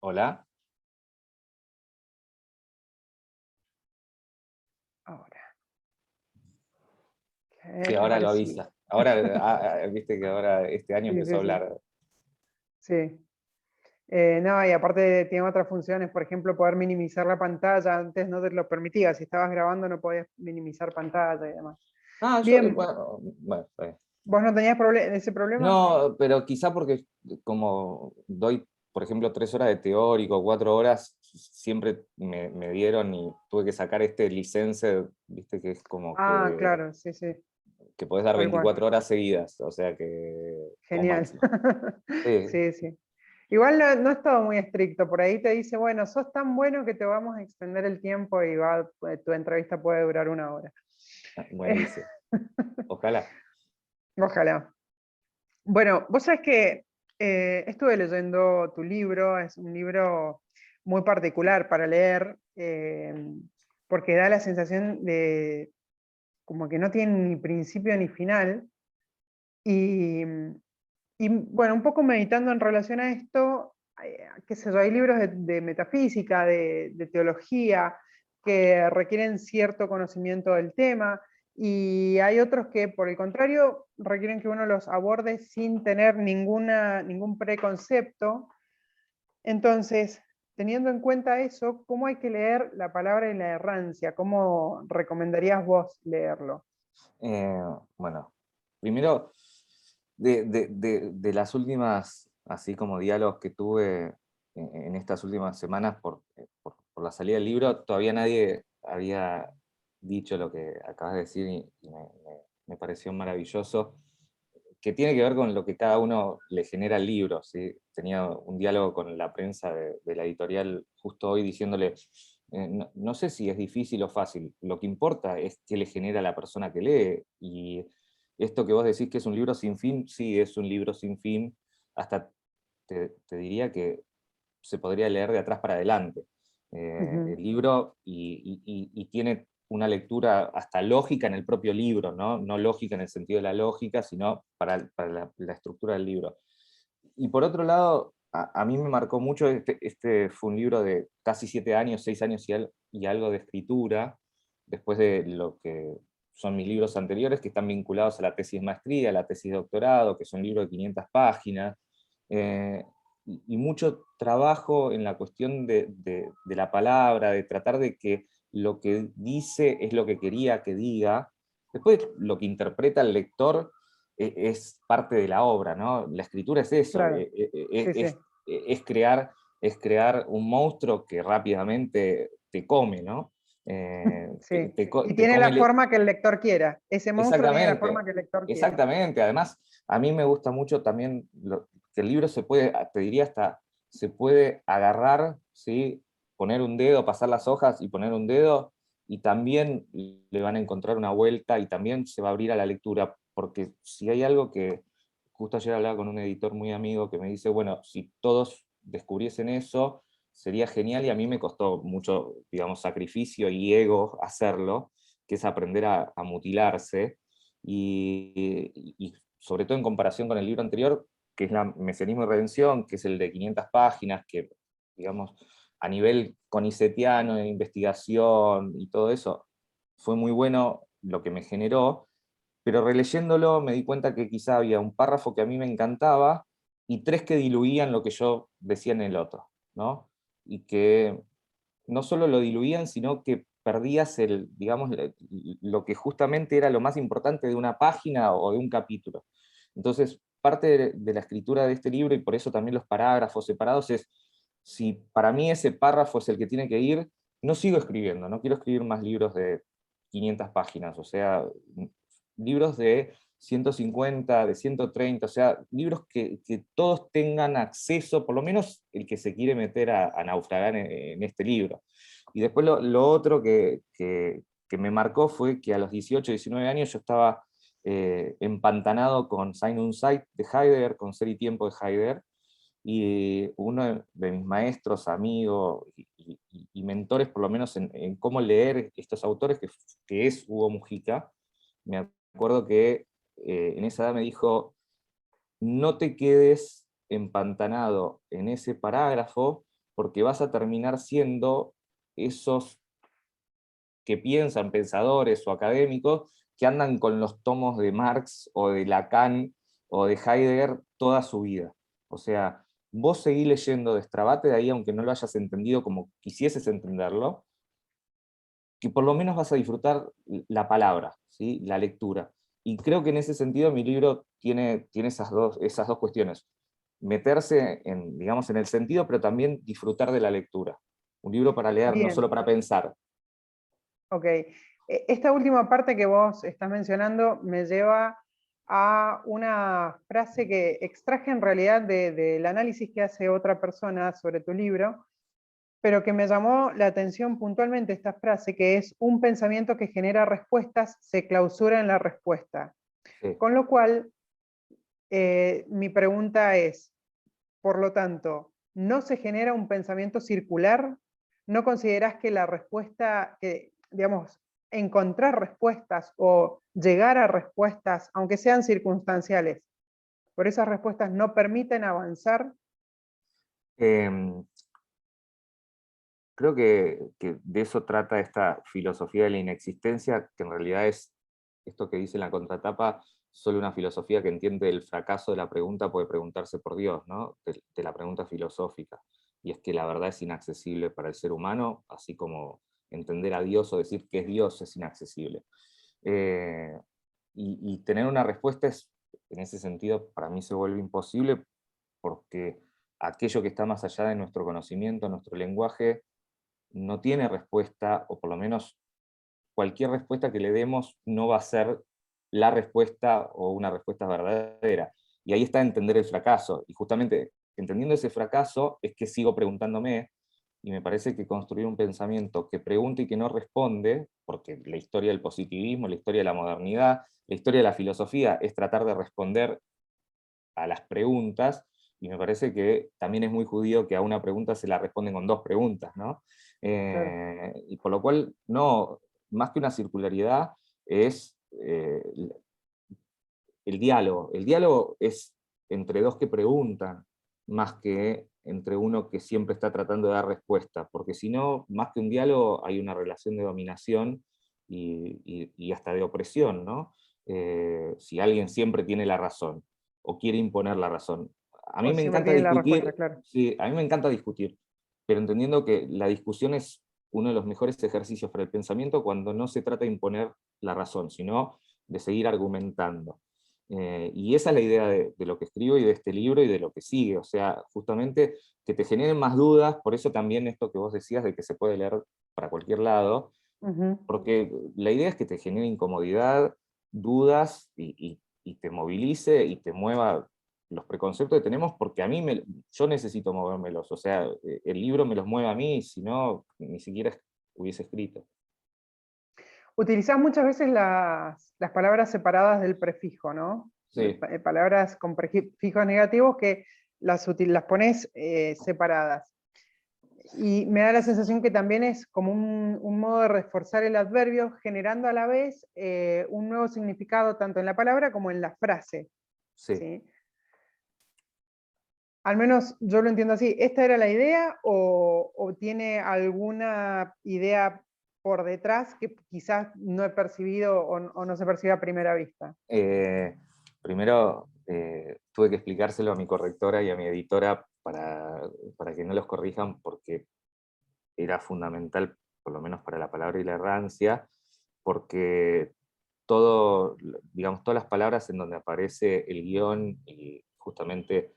Hola. Ahora. Sí, ahora Ahora lo sí. avisa. Ahora, viste que ahora este año Sí, empezó a sí, sí. hablar. Sí. No, y aparte tiene otras funciones, por ejemplo, poder minimizar la pantalla. Antes no te lo permitía. Si estabas grabando no podías minimizar pantalla y demás. Ah, yo, Bien, bueno, está bien. ¿vos no tenías ese problema? No, pero quizá porque como doy, por ejemplo, 3 horas de teórico, 4 horas, siempre me dieron y tuve que sacar este license, viste que es como Ah, claro, sí, sí, que podés dar tal cual. 24 horas seguidas, o sea que, como Genial. máximo. Sí, Sí, sí. Igual no es todo muy estricto. Por ahí te dice, bueno, sos tan bueno que te vamos a extender el tiempo y tu entrevista puede durar 1 hora. buenísimo. Ojalá. Ojalá. Bueno, vos sabés que estuve leyendo tu libro, es un libro muy particular para leer, porque da la sensación de como que no tiene ni principio ni final. Y, y, bueno, un poco meditando en relación a esto, qué sé yo, hay libros de metafísica, de teología, que requieren cierto conocimiento del tema, y hay otros que, por el contrario, requieren que uno los aborde sin tener ningún preconcepto. Entonces, teniendo en cuenta eso, ¿cómo hay que leer La palabra y la errancia? ¿Cómo recomendarías vos leerlo? Eh, bueno, primero, de las últimas, así como diálogos que tuve en estas últimas semanas por la salida del libro, todavía nadie había dicho lo que acabas de decir y me pareció maravilloso, que tiene que ver con lo que cada uno le genera al libro, ¿sí? Tenía un diálogo con la prensa de la editorial justo hoy diciéndole, no sé si es difícil o fácil, lo que importa es qué le genera a la persona que lee, y esto que vos decís que es un libro sin fin, sí, es un libro sin fin, hasta te diría que se podría leer de atrás para adelante. Ujú. El libro y tiene una lectura hasta lógica en el propio libro, ¿no? No lógica en el sentido de la lógica, sino para la estructura del libro. Y por otro lado, a mí me marcó mucho, este fue un libro de casi 7 años, 6 años y algo de escritura, después de lo que son mis libros anteriores, que están vinculados a la tesis de maestría, a la tesis de doctorado, que son libros de 500 páginas, eh, y mucho trabajo en la cuestión de la palabra, de tratar de que lo que dice es lo que quería que diga. Después, lo que interpreta el lector es parte de la obra, ¿no? La escritura es eso, Claro, sí, sí. es crear, es crear un monstruo que rápidamente te come, ¿no? Sí. Y Te tiene come la forma que el lector quiera. Ese monstruo tiene la forma exactamente, que el lector quiera. exactamente. Además, a mí me gusta mucho también que el libro se puede, te diría hasta, se puede agarrar, ¿sí? Poner un dedo, pasar las hojas y poner un dedo, y también le van a encontrar una vuelta y también se va a abrir a la lectura, porque si hay algo que, justo ayer hablaba con un editor muy amigo que me dice, bueno, si todos descubriesen eso, sería genial, y a mí me costó mucho, digamos, sacrificio y ego hacerlo, que es aprender a mutilarse, y sobre todo en comparación con el libro anterior, que es la Mesianismo y Redención, que es el de 500 páginas, que, digamos, a nivel conicetiano, de investigación y todo eso, fue muy bueno lo que me generó, pero releyéndolo me di cuenta que quizá había un párrafo que a mí me encantaba y tres que diluían lo que yo decía en el otro, ¿no? Y que no solo lo diluían, sino que perdías digamos, lo que justamente era lo más importante de una página o de un capítulo. Entonces, parte de la escritura de este libro, y por eso también los parágrafos separados, es, si para mí ese párrafo es el que tiene que ir, no sigo escribiendo, no quiero escribir más libros de 500 páginas, o sea, libros de 150, de 130, o sea, libros que todos tengan acceso, por lo menos el que se quiere meter a naufragar en este libro. Y después lo otro que me marcó fue que a los 18, 19 años yo estaba empantanado con Sein und Zeit de Heidegger, con Ser y Tiempo de Heidegger, y uno de mis maestros, amigos y mentores, por lo menos en cómo leer estos autores, que es Hugo Mujica, me acuerdo que en esa edad me dijo, no te quedes empantanado en ese parágrafo, porque vas a terminar siendo esos que piensan, pensadores o académicos, que andan con los tomos de Marx o de Lacan o de Heidegger toda su vida. O sea, vos seguís leyendo, destrabate de ahí, aunque no lo hayas entendido como quisieses entenderlo, que por lo menos vas a disfrutar la palabra, ¿sí? La lectura. Y creo que en ese sentido mi libro tiene esas dos cuestiones. Meterse en, digamos, en el sentido, pero también disfrutar de la lectura. Un libro para leer, no solo Bien, para pensar. ok. Esta última parte que vos estás mencionando me lleva a una frase que extraje en realidad del análisis que hace otra persona sobre tu libro, pero que me llamó la atención puntualmente esta frase, que es: un pensamiento que genera respuestas se clausura en la respuesta. Sí. Con lo cual, mi pregunta es, por lo tanto, ¿no se genera un pensamiento circular? ¿No considerás que la respuesta, que, digamos, encontrar respuestas o llegar a respuestas, aunque sean circunstanciales, por esas respuestas no permiten avanzar? Em, Creo que de eso trata esta filosofía de la inexistencia, que en realidad es esto que dice en la contratapa, solo una filosofía que entiende el fracaso de la pregunta puede preguntarse por Dios, ¿no? De la pregunta filosófica. Y es que la verdad es inaccesible para el ser humano, así como entender a Dios o decir que es Dios es inaccesible. Eh, y tener una respuesta es, en ese sentido, para mí se vuelve imposible, porque aquello que está más allá de nuestro conocimiento, nuestro lenguaje, no tiene respuesta, o por lo menos cualquier respuesta que le demos no va a ser la respuesta o una respuesta verdadera. Y ahí está entender el fracaso. Y justamente entendiendo ese fracaso es que sigo preguntándome, y me parece que construir un pensamiento que pregunta y que no responde, porque la historia del positivismo, la historia de la modernidad, la historia de la filosofía es tratar de responder a las preguntas, y me parece que también es muy judío que a una pregunta se la responden con dos preguntas, ¿no? Claro. Y por lo cual, no, más que una circularidad, es el diálogo. El diálogo es entre dos que preguntan, más que entre uno que siempre está tratando de dar respuesta, porque si no, más que un diálogo, hay una relación de dominación y hasta de opresión, ¿no? Si alguien siempre tiene la razón, o quiere imponer la razón. A mí O me siempre encanta tiene la respuesta, discutir, claro. sí, a mí me encanta discutir, pero entendiendo que la discusión es uno de los mejores ejercicios para el pensamiento cuando no se trata de imponer la razón, sino de seguir argumentando. Y esa es la idea de lo que escribo y de este libro y de lo que sigue, o sea, justamente que te generen más dudas, por eso también esto que vos decías de que se puede leer para cualquier lado, Ujú. porque la idea es que te genere incomodidad, dudas y te movilice y te mueva los preconceptos que tenemos, porque a mí yo necesito movérmelos, o sea, el libro me los mueve a mí, si no, ni siquiera hubiese escrito. Utilizás muchas veces las palabras separadas del prefijo, ¿no? Sí, Palabras con prefijos negativos que las pones separadas. Y me da la sensación que también es como un modo de reforzar el adverbio, generando a la vez un nuevo significado tanto en la palabra como en la frase, sí. ¿sí? Al menos yo lo entiendo así. ¿Esta era la idea o tiene alguna idea por detrás que quizás no he percibido o no se percibe a primera vista? Primero, tuve que explicárselo a mi correctora y a mi editora para que no los corrijan, porque era fundamental, por lo menos para la palabra y la errancia, porque todo, digamos, todas las palabras en donde aparece el guión y justamente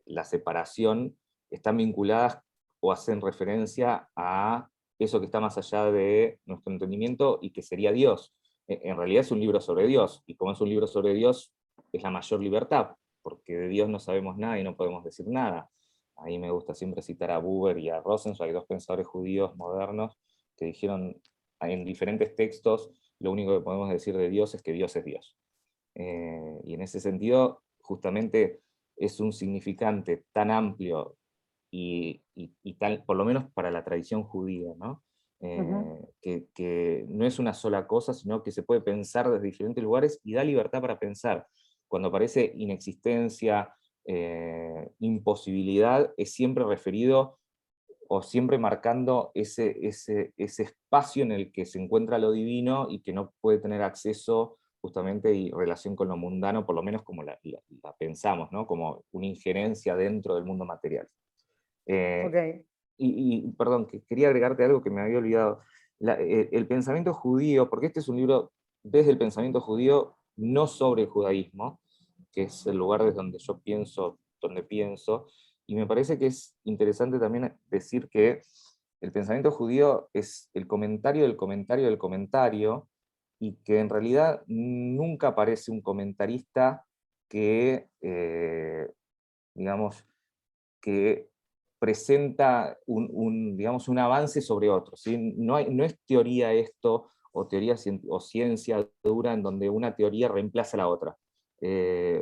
la separación están vinculadas o hacen referencia a eso que está más allá de nuestro entendimiento y que sería Dios. En realidad es un libro sobre Dios, y como es un libro sobre Dios, es la mayor libertad, porque de Dios no sabemos nada y no podemos decir nada. Ahí me gusta siempre citar a Buber y a Rosenzweig, dos pensadores judíos modernos que dijeron en diferentes textos: lo único que podemos decir de Dios es que Dios es Dios. Y en ese sentido, justamente es un significante tan amplio y tal, por lo menos para la tradición judía, ¿no? Ujú. Que no es una sola cosa, sino que se puede pensar desde diferentes lugares y da libertad para pensar. Cuando aparece inexistencia, imposibilidad, es siempre referido o siempre marcando ese espacio en el que se encuentra lo divino y que no puede tener acceso justamente y relación con lo mundano, por lo menos como la pensamos, ¿no? Como una injerencia dentro del mundo material. Ok, Perdón, que quería agregarte algo que me había olvidado. El pensamiento judío, porque este es un libro desde el pensamiento judío, no sobre el judaísmo, que es el lugar desde donde yo pienso, donde pienso, y me parece que es interesante también decir que el pensamiento judío es el comentario del comentario del comentario, y que en realidad nunca aparece un comentarista que, digamos, que presenta digamos, un avance sobre otro, ¿sí? No es teoría esto, o teoría o ciencia dura en donde una teoría reemplaza a la otra.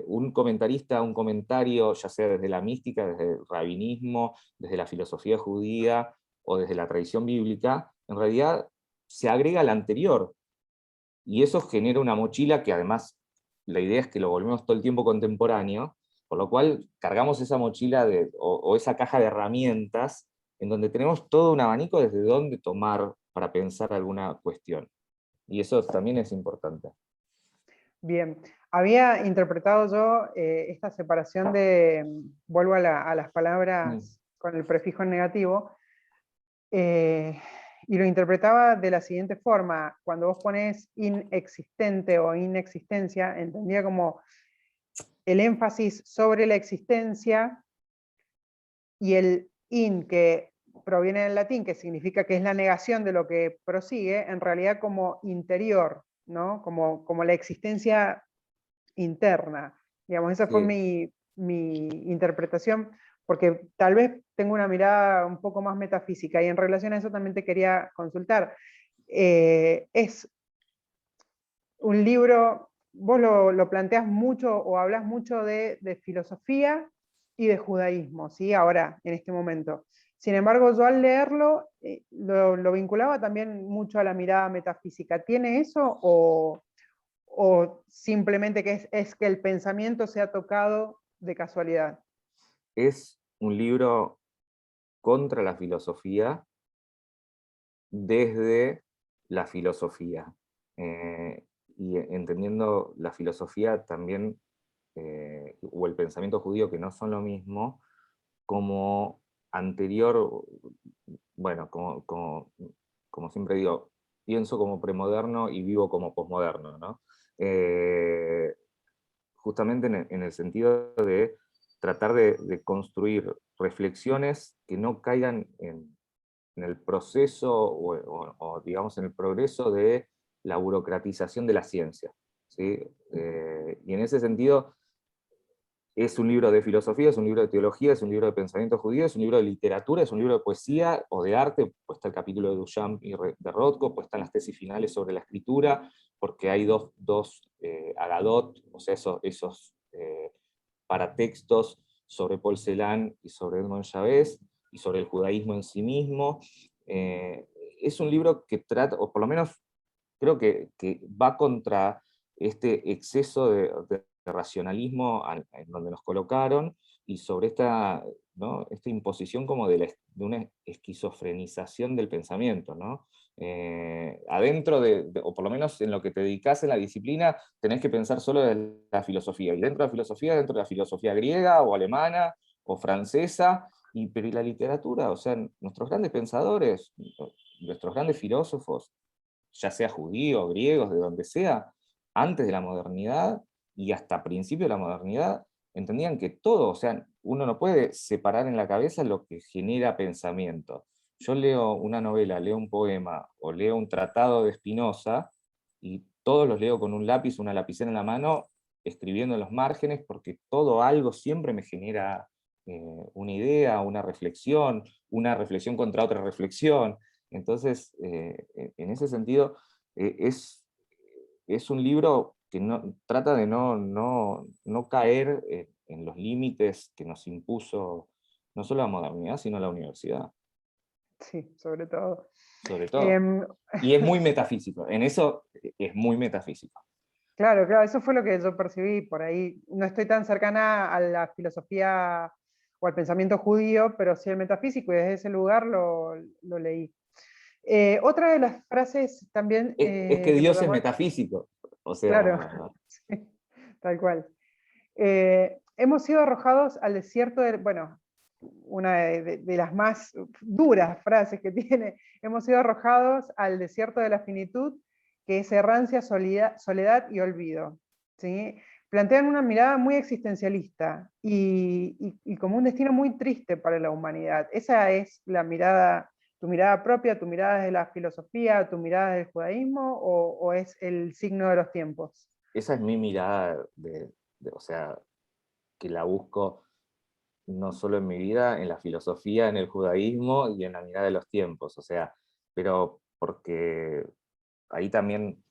Un comentarista, un comentario, ya sea desde la mística, desde el rabinismo, desde la filosofía judía o desde la tradición bíblica, en realidad se agrega al anterior, y eso genera una mochila que además la idea es que lo volvemos todo el tiempo contemporáneo, por lo cual cargamos esa mochila o esa caja de herramientas en donde tenemos todo un abanico desde dónde tomar para pensar alguna cuestión. Y eso también es importante. bien. Había interpretado yo esta separación de, vuelvo a las palabras con el prefijo en negativo, y lo interpretaba de la siguiente forma: cuando vos ponés inexistente o inexistencia, entendía como el énfasis sobre la existencia, y el in, que proviene del latín, que significa que es la negación de lo que prosigue, en realidad como interior, ¿no? Como la existencia interna. Digamos, esa fue Sí. mi interpretación, porque tal vez tengo una mirada un poco más metafísica, y en relación a eso también te quería consultar. Es un libro, vos lo planteas mucho o hablas mucho de filosofía y de judaísmo, ¿sí? Ahora, en este momento. Sin embargo, yo al leerlo lo vinculaba también mucho a la mirada metafísica. ¿Tiene eso o simplemente que es que el pensamiento se ha tocado de casualidad? Es un libro contra la filosofía desde la filosofía. Eh, y entendiendo la filosofía también, o el pensamiento judío, que no son lo mismo, como anterior, bueno, como siempre digo, pienso como premoderno y vivo como posmoderno, ¿no? Justamente en el sentido de tratar de construir reflexiones que no caigan en el proceso o, digamos, en el progreso de la burocratización de la ciencia, ¿sí? Y en ese sentido, es un libro de filosofía, es un libro de teología, es un libro de pensamiento judío, es un libro de literatura, es un libro de poesía o de arte, pues está el capítulo de Duchamp y de Rothko, pues están las tesis finales sobre la escritura, porque hay dos Agadot, o sea, esos paratextos sobre Paul Celan y sobre Edmond Chavez, y sobre el judaísmo en sí mismo. Eh, es un libro que trata, o por lo menos creo que va contra este exceso de racionalismo en donde nos colocaron, y sobre esta, ¿no?, esta imposición como de una esquizofrenización del pensamiento, ¿no? Adentro o por lo menos en lo que te dedicas en la disciplina, tenés que pensar solo de la filosofía, y dentro de la filosofía griega o alemana o francesa, pero ¿y la literatura? O sea, nuestros grandes pensadores, nuestros grandes filósofos, ya sea judíos, griegos, de donde sea, antes de la modernidad y hasta principio de la modernidad, entendían que todo, o sea, uno no puede separar en la cabeza lo que genera pensamiento. Yo leo una novela, leo un poema o leo un tratado de Spinoza, y todos los leo con un lápiz, una lapicera en la mano, escribiendo en los márgenes, porque todo algo siempre me genera una idea, una reflexión contra otra reflexión. Entonces, en ese sentido, es un libro que trata de no caer en los límites que nos impuso no solo la modernidad, sino la universidad, Sí, sobre todo. sobre todo. Em, Y es muy metafísico, en eso es muy metafísico. claro, claro, eso fue lo que yo percibí por ahí. No estoy tan cercana a la filosofía o al pensamiento judío, pero sí al metafísico, y desde ese lugar lo leí. Otra de las frases también Es que que me Dios es llamó, metafísico, o claro, sea, sí, tal cual. Hemos sido arrojados al desierto, bueno, una de las más duras frases que tiene, hemos sido arrojados al desierto de la finitud, que es errancia, soledad y olvido. ¿Sí? Plantean una mirada muy existencialista y como un destino muy triste para la humanidad. Esa es la mirada, tu mirada propia, tu mirada de la filosofía, tu mirada del judaísmo, o es el signo de los tiempos. esa es mi mirada o sea, que la busco no solo en mi vida, en la filosofía, en el judaísmo y en la mirada de los tiempos, o sea, pero porque ahí también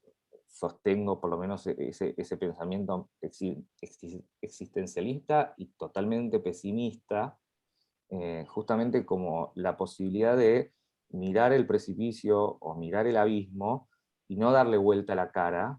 sostengo por lo menos ese pensamiento existencialista y totalmente pesimista, justamente como la posibilidad de mirar el precipicio o mirar el abismo y no darle vuelta a la cara,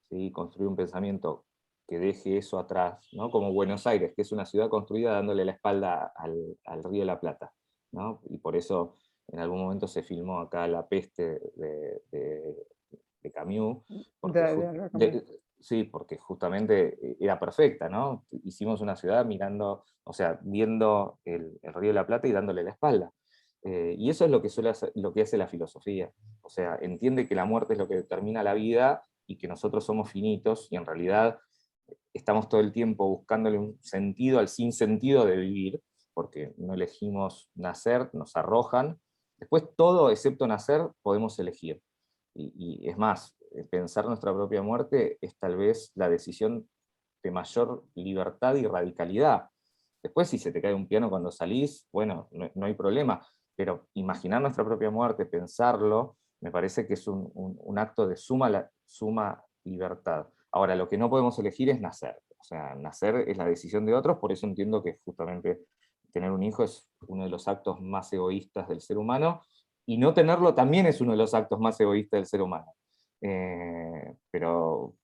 ¿sí? Construir un pensamiento que deje eso atrás, ¿no? Como Buenos Aires, que es una ciudad construida dándole la espalda al Río de la Plata, ¿no? Y por eso en algún momento se filmó acá La peste de Camus, porque, De Albert Camus. sí, porque justamente era perfecta, ¿no? Hicimos una ciudad mirando, o sea, viendo el Río de la Plata y dándole la espalda. Y eso es lo que, lo que hace la filosofía. O sea, entiende que la muerte es lo que determina la vida y que nosotros somos finitos y en realidad estamos todo el tiempo buscándole un sentido al sinsentido de vivir, porque no elegimos nacer, nos arrojan. Después todo, excepto nacer, podemos elegir. Y es más, pensar nuestra propia muerte es tal vez la decisión de mayor libertad y radicalidad. Después, si se te cae un piano cuando salís, bueno, no hay problema, pero imaginar nuestra propia muerte, pensarlo, me parece que es un acto de suma libertad. Ahora, lo que no podemos elegir es nacer. O sea, nacer es la decisión de otros, por eso entiendo que justamente tener un hijo es uno de los actos más egoístas del ser humano, y no tenerlo también es uno de los actos más egoístas del ser humano. Pero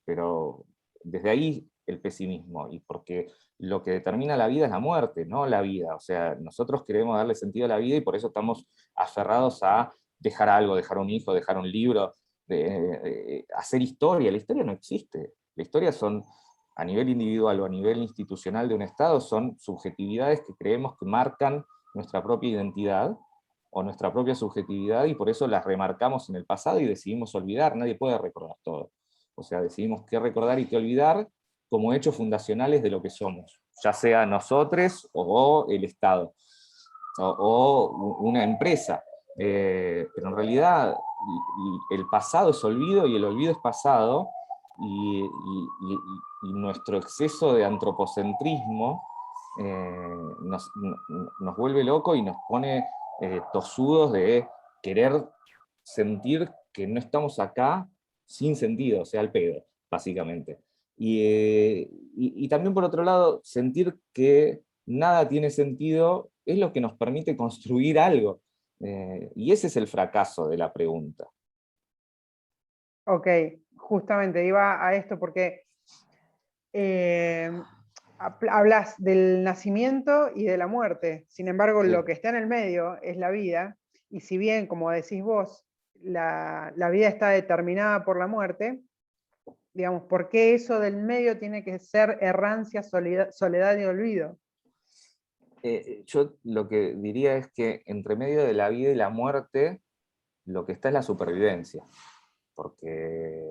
desde ahí el pesimismo, y porque lo que determina la vida es la muerte, no la vida. O sea, nosotros queremos darle sentido a la vida y por eso estamos aferrados a dejar algo, dejar un hijo, dejar un libro, hacer historia. La historia no existe. La historia son, a nivel individual o a nivel institucional de un Estado, son subjetividades que creemos que marcan nuestra propia identidad o nuestra propia subjetividad y por eso las remarcamos en el pasado y decidimos olvidar. Nadie puede recordar todo. O sea, decidimos qué recordar y qué olvidar como hechos fundacionales de lo que somos, ya sea nosotros o el Estado, o una empresa. Pero en realidad el pasado es olvido y el olvido es pasado, y nuestro exceso de antropocentrismo nos vuelve loco y nos pone tosudos de querer sentir que no estamos acá sin sentido, o sea, al pedo, básicamente. Y también por otro lado, sentir que nada tiene sentido es lo que nos permite construir algo. Y ese es el fracaso de la pregunta. Ok, justamente iba a esto porque eh, hablas del nacimiento y de la muerte. Sin embargo, Sí. lo que está en el medio es la vida, y si bien, como decís vos, la vida está determinada por la muerte, digamos, ¿por qué eso del medio tiene que ser errancia, soledad y olvido? Yo lo que diría es que entre medio de la vida y la muerte, lo que está es la supervivencia, porque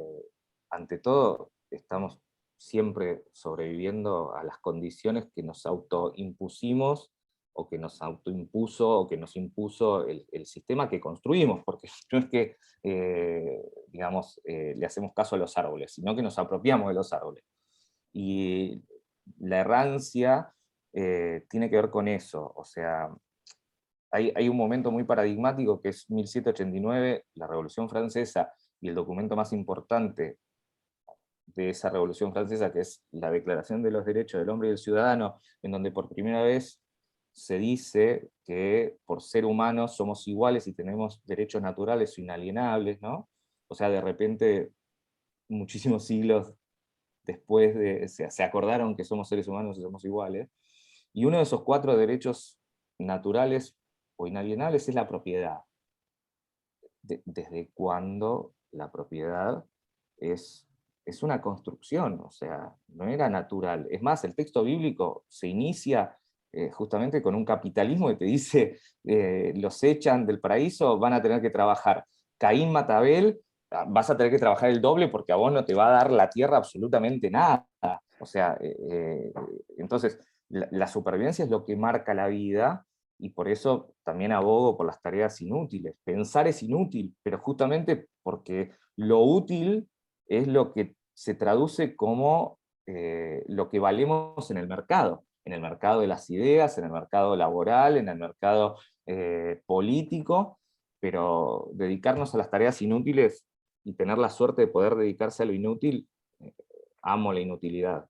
ante todo estamos siempre sobreviviendo a las condiciones que nos autoimpusimos o que nos autoimpuso o que nos impuso el sistema que construimos, porque no es que, digamos, le hacemos caso a los árboles, sino que nos apropiamos de los árboles. Y la errancia tiene que ver con eso, o sea, hay un momento muy paradigmático que es 1789, la Revolución Francesa, y el documento más importante de esa Revolución Francesa, que es la Declaración de los Derechos del Hombre y del Ciudadano, en donde por primera vez se dice que por ser humanos somos iguales y tenemos derechos naturales o inalienables, ¿no? O sea, de repente, muchísimos siglos después se acordaron que somos seres humanos y somos iguales. Y uno de esos 4 derechos naturales o inalienables es la propiedad. ¿Desde cuándo la propiedad es una construcción? O sea, no era natural. Es más, el texto bíblico se inicia justamente con un capitalismo que te dice, los echan del paraíso, van a tener que trabajar. Caín mata a Abel, vas a tener que trabajar el doble porque a vos no te va a dar la tierra absolutamente nada. O sea, entonces, la supervivencia es lo que marca la vida, y por eso también abogo por las tareas inútiles. Pensar es inútil, pero justamente porque lo útil es lo que se traduce como lo que valemos en el mercado de las ideas, en el mercado laboral, en el mercado político, pero dedicarnos a las tareas inútiles y tener la suerte de poder dedicarse a lo inútil, amo la inutilidad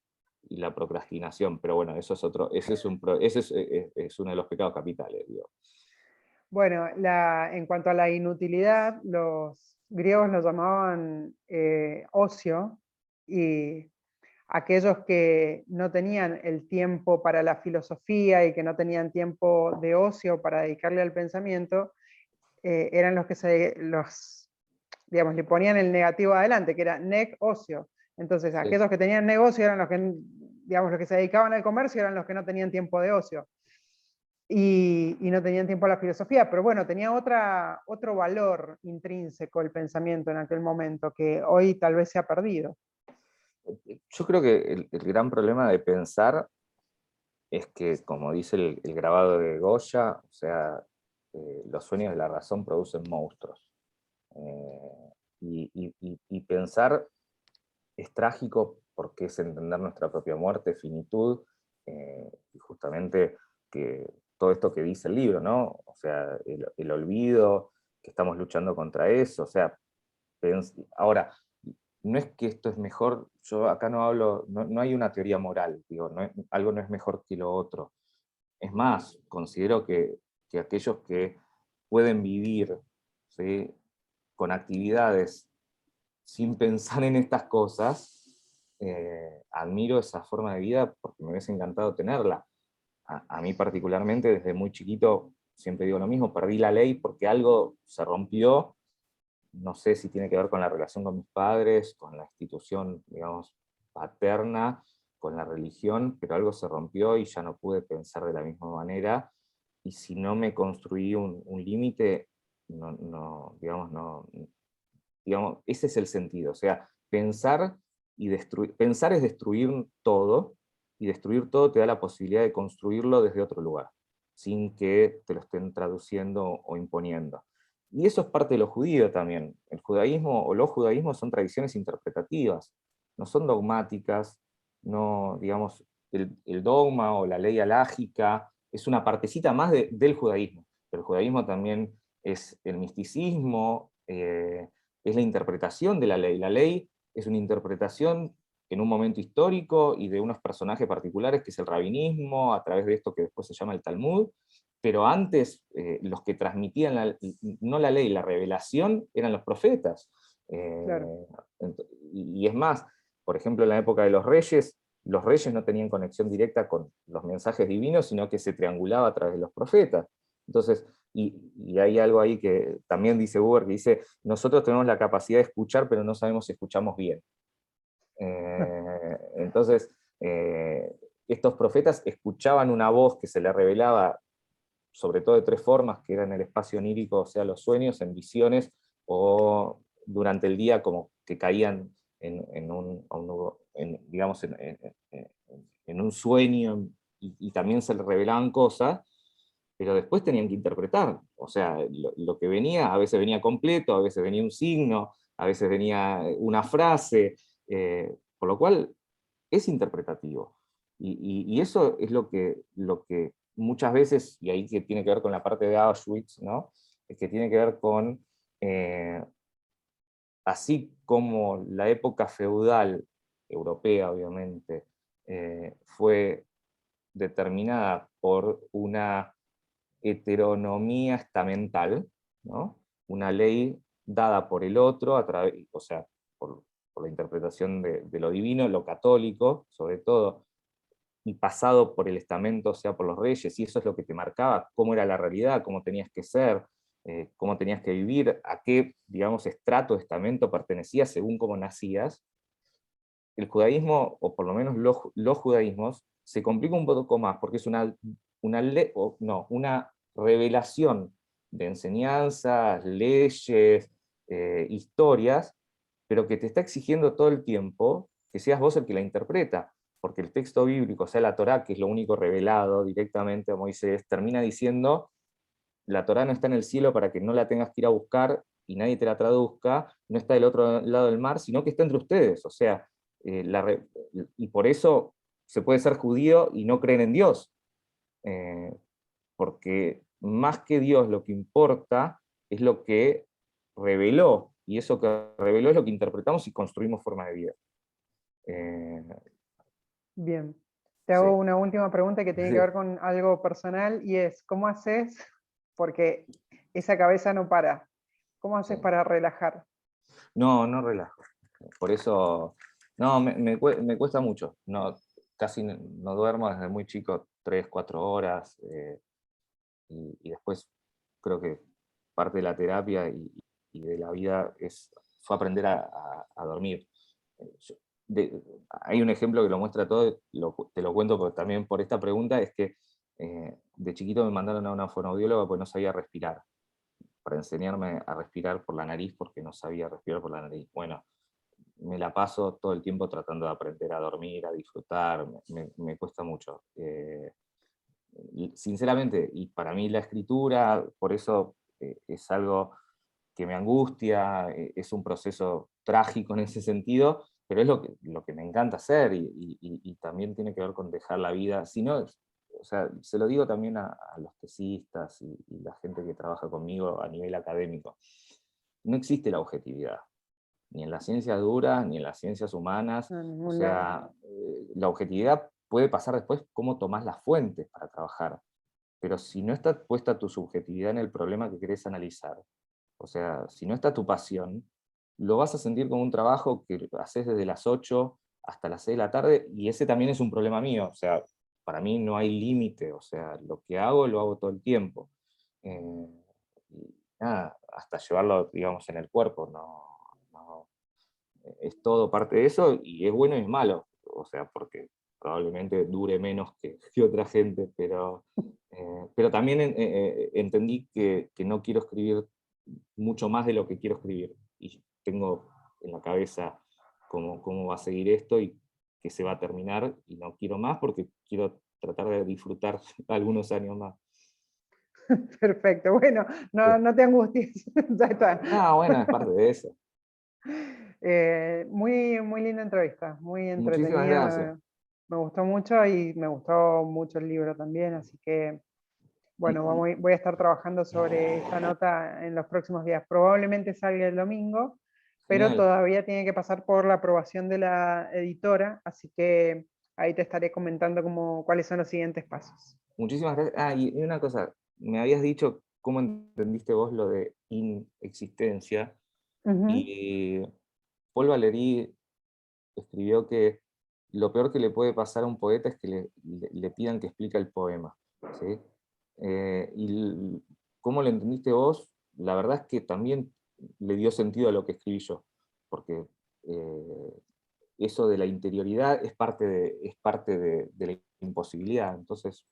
y la procrastinación, pero bueno, eso es otro, ese es uno de los pecados capitales, digo. Bueno, en cuanto a la inutilidad, los griegos lo llamaban ocio, y aquellos que no tenían el tiempo para la filosofía y que no tenían tiempo de ocio para dedicarle al pensamiento, eran los que digamos, le ponían el negativo adelante, que era nec ocio. Entonces, Sí. aquellos que tenían negocio eran los que, digamos, los que se dedicaban al comercio eran los que no tenían tiempo de ocio. Y no tenían tiempo a la filosofía, pero bueno, tenía otro valor intrínseco el pensamiento en aquel momento, que hoy tal vez se ha perdido. Yo creo que el gran problema de pensar es que, como dice el grabado de Goya, o sea, los sueños de la razón producen monstruos. Y pensar es trágico porque es entender nuestra propia muerte, finitud, y justamente que todo esto que dice el libro, ¿no? O sea, el olvido, que estamos luchando contra eso, o sea, ahora, no es que esto es mejor, yo acá no hablo, no hay una teoría moral, digo, algo no es mejor que lo otro. Es más, considero que aquellos que pueden vivir, ¿sí?, con actividades sin pensar en estas cosas, admiro esa forma de vida porque me hubiese encantado tenerla. A mí particularmente, desde muy chiquito, siempre digo lo mismo, perdí la ley porque algo se rompió. No sé si tiene que ver con la relación con mis padres, con la institución, digamos, paterna, con la religión, pero algo se rompió y ya no pude pensar de la misma manera. Y si no me construí un límite, digamos, digamos, ese es el sentido. O sea, pensar y destruir, pensar es destruir todo, y destruir todo te da la posibilidad de construirlo desde otro lugar, sin que te lo estén traduciendo o imponiendo. Y eso es parte de lo judío también. El judaísmo o los judaísmos son tradiciones interpretativas, no son dogmáticas, no, digamos, el dogma o la ley alágica es una partecita más del judaísmo, pero el judaísmo también es el misticismo, es la interpretación de la ley. La ley es una interpretación en un momento histórico y de unos personajes particulares, que es el rabinismo, a través de esto que después se llama el Talmud, pero antes los que transmitían no la ley, la revelación, eran los profetas. Claro. Y es más, por ejemplo, en la época de los reyes no tenían conexión directa con los mensajes divinos, sino que se triangulaba a través de los profetas. Entonces, y hay algo ahí que también dice Buber, que dice, nosotros tenemos la capacidad de escuchar, pero no sabemos si escuchamos bien. Entonces, estos profetas escuchaban una voz que se les revelaba sobre todo de 3 formas, que eran el espacio onírico, o sea, los sueños, en visiones, o durante el día como que caían digamos, en un sueño, y también se les revelaban cosas, pero después tenían que interpretar. O sea, lo que venía, a veces venía completo, a veces venía un signo, a veces venía una frase, por lo cual es interpretativo. Y eso es lo que muchas veces, y ahí que tiene que ver con la parte de Auschwitz, ¿no? Es que tiene que ver con, así como la época feudal, europea obviamente, fue determinada por una heteronomía estamental, ¿no? Una ley dada por el otro, o sea, por la interpretación de lo divino, lo católico, sobre todo, y pasado por el estamento, o sea, por los reyes, y eso es lo que te marcaba cómo era la realidad, cómo tenías que ser, cómo tenías que vivir, a qué, digamos, estrato, estamento pertenecías según cómo nacías. El judaísmo, o por lo menos los judaísmos, se complica un poco más, porque es una revelación de enseñanzas, leyes, historias, pero que te está exigiendo todo el tiempo que seas vos el que la interpreta, porque el texto bíblico, o sea, la Torá, que es lo único revelado directamente a Moisés, termina diciendo, la Torá no está en el cielo para que no la tengas que ir a buscar y nadie te la traduzca, no está del otro lado del mar, sino que está entre ustedes, o sea, y por eso se puede ser judío y no creer en Dios, eh, porque más que Dios lo que importa es lo que reveló, y eso que reveló es lo que interpretamos y construimos forma de vida. Eh, Bien. Te sí. hago una última pregunta que tiene que ver con algo personal y es, ¿cómo haces? Porque esa cabeza no para. ¿Cómo haces Sí. para relajar? No, no relajo. Por eso, no, me cuesta mucho. No, casi no duermo desde muy chico, 3, 4 horas, y después creo que parte de la terapia y de la vida fue aprender a dormir. Yo- Hay un ejemplo que lo muestra todo, te lo cuento también por esta pregunta, es que de chiquito me mandaron a una fonoaudióloga porque no sabía respirar, para enseñarme a respirar por la nariz porque no sabía respirar por la nariz. Bueno, me la paso todo el tiempo tratando de aprender a dormir, a disfrutar, me cuesta mucho. Sinceramente, y para mí la escritura, por eso es algo que me angustia, es un proceso trágico en ese sentido, pero es lo que me encanta hacer y también tiene que ver con dejar la vida. Si no, o sea, se lo digo también a los tesistas y la gente que trabaja conmigo a nivel académico. No existe la objetividad, ni en las ciencias duras, ni en las ciencias humanas. No, en O ningún lado. sea, la objetividad puede pasar después cómo tomás las fuentes para trabajar, pero si no está puesta tu subjetividad en el problema que querés analizar, o sea, si no está tu pasión, lo vas a sentir como un trabajo que haces desde las 8 hasta las 6 de la tarde, y ese también es un problema mío, o sea, para mí no hay límite, o sea, lo que hago lo hago todo el tiempo. Y nada, hasta llevarlo, digamos, en el cuerpo, es todo parte de eso, y es bueno y es malo, o sea, porque probablemente dure menos que otra gente, pero también entendí que no quiero escribir mucho más de lo que quiero escribir, y tengo en la cabeza cómo va a seguir esto y que se va a terminar, y no quiero más porque quiero tratar de disfrutar algunos años más. Perfecto. Bueno, no, no te angusties. Ya está. No, bueno, es parte de eso. Muy, muy linda entrevista, muy Muchísimas entretenida. gracias. Me gustó mucho y me gustó mucho el libro también, así que bueno, voy a estar trabajando sobre esta nota en los próximos días. Probablemente salga el domingo, pero Genial. todavía tiene que pasar por la aprobación de la editora, así que ahí te estaré comentando cuáles son los siguientes pasos. Muchísimas gracias. Ah, y una cosa, me habías dicho cómo entendiste vos lo de inexistencia, Ujú. y Paul Valéry escribió que lo peor que le puede pasar a un poeta es que le pidan que explique el poema, ¿sí? Cómo lo entendiste vos, la verdad es que también le dio sentido a lo que escribí yo, porque eso de la interioridad es parte de la imposibilidad. Entonces,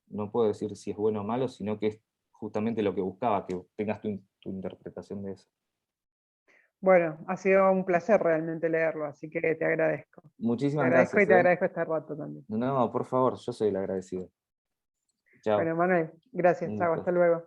no puedo decir si es bueno o malo, sino que es justamente lo que buscaba, que tengas tu interpretación de eso. Bueno, ha sido un placer realmente leerlo, así que te agradezco. Te Muchísimas agradezco y gracias, te ¿eh? agradezco este rato también. No, por favor, yo soy el agradecido. Chao, Bueno, Manuel, gracias, un chao, gusto. hasta luego.